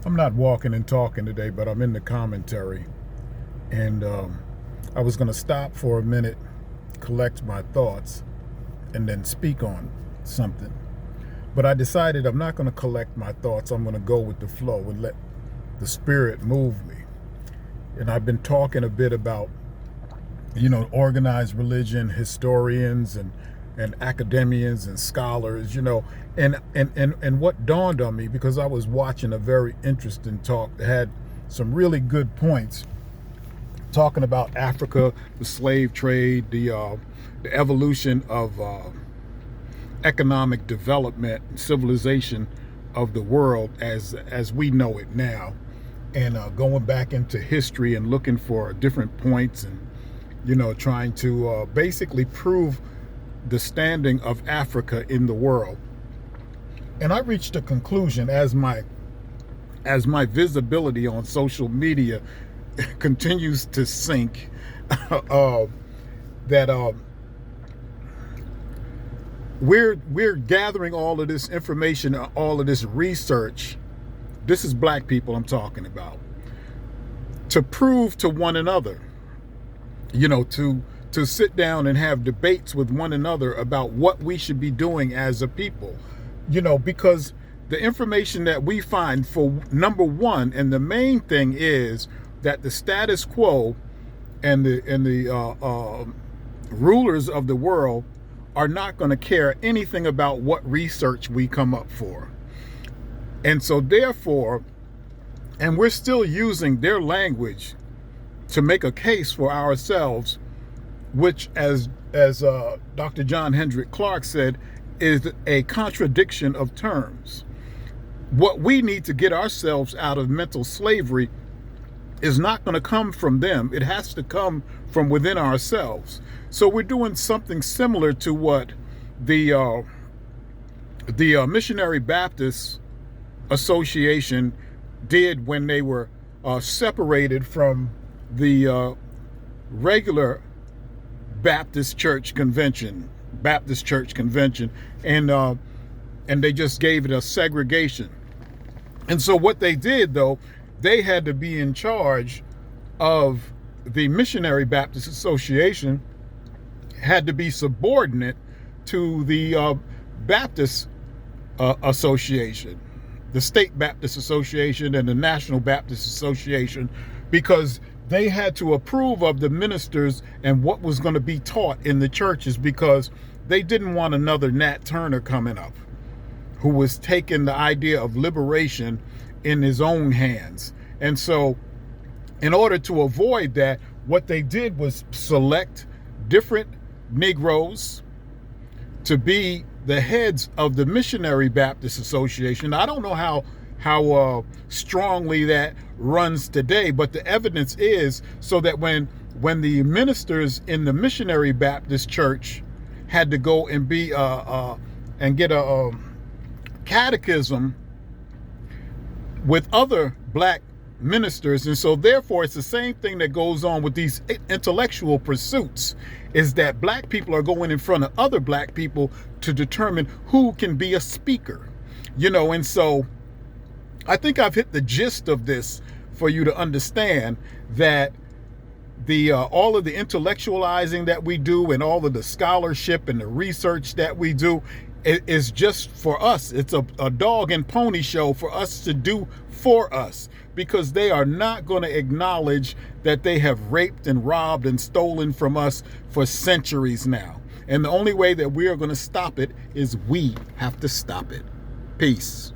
I'm not walking and talking today, but I'm in the commentary. And I was going to stop for a minute, collect my thoughts, and then speak on something. But I decided I'm not going to collect my thoughts. I'm going to go with the flow and let the spirit move me. And I've been talking a bit about, organized religion, historians and academians and scholars, and what dawned on me, because I was watching a very interesting talk that had some really good points, talking about Africa, the slave trade, the evolution of economic development and civilization of the world as we know it now, and going back into history and looking for different points, and trying to basically prove the standing of Africa in the world. And I reached a conclusion as my visibility on social media continues to sink, that we're gathering all of this information, all of this research. This is black people I'm talking about, to prove to one another, to sit down and have debates with one another about what we should be doing as a people, because the information that we find, for number one, and the main thing, is that the status quo and the rulers of the world are not going to care anything about what research we come up for. And so therefore, and we're still using their language to make a case for ourselves, which, as Dr. John Hendrik Clark said, is a contradiction of terms. What we need to get ourselves out of mental slavery is not going to come from them. It has to come from within ourselves. So we're doing something similar to what the Missionary Baptist Association did when they were separated from the regular Baptist Church Convention, and they just gave it a segregation. And so what they did, though, they had to be in charge of the Missionary Baptist Association, had to be subordinate to the Baptist Association, the State Baptist Association and the National Baptist Association, because they had to approve of the ministers and what was going to be taught in the churches, because they didn't want another Nat Turner coming up who was taking the idea of liberation in his own hands. And so in order to avoid that, what they did was select different Negroes to be the heads of the Missionary Baptist Association. I don't know how strongly that runs today, but the evidence is so that when the ministers in the Missionary Baptist Church had to go and be and get a catechism with other black ministers, and so therefore it's the same thing that goes on with these intellectual pursuits, is that black people are going in front of other black people to determine who can be a speaker, and so I think I've hit the gist of this for you to understand that the all of the intellectualizing that we do and all of the scholarship and the research that we do is just for us. It's a dog and pony show for us to do for us, because they are not going to acknowledge that they have raped and robbed and stolen from us for centuries now. And the only way that we are going to stop it is we have to stop it. Peace.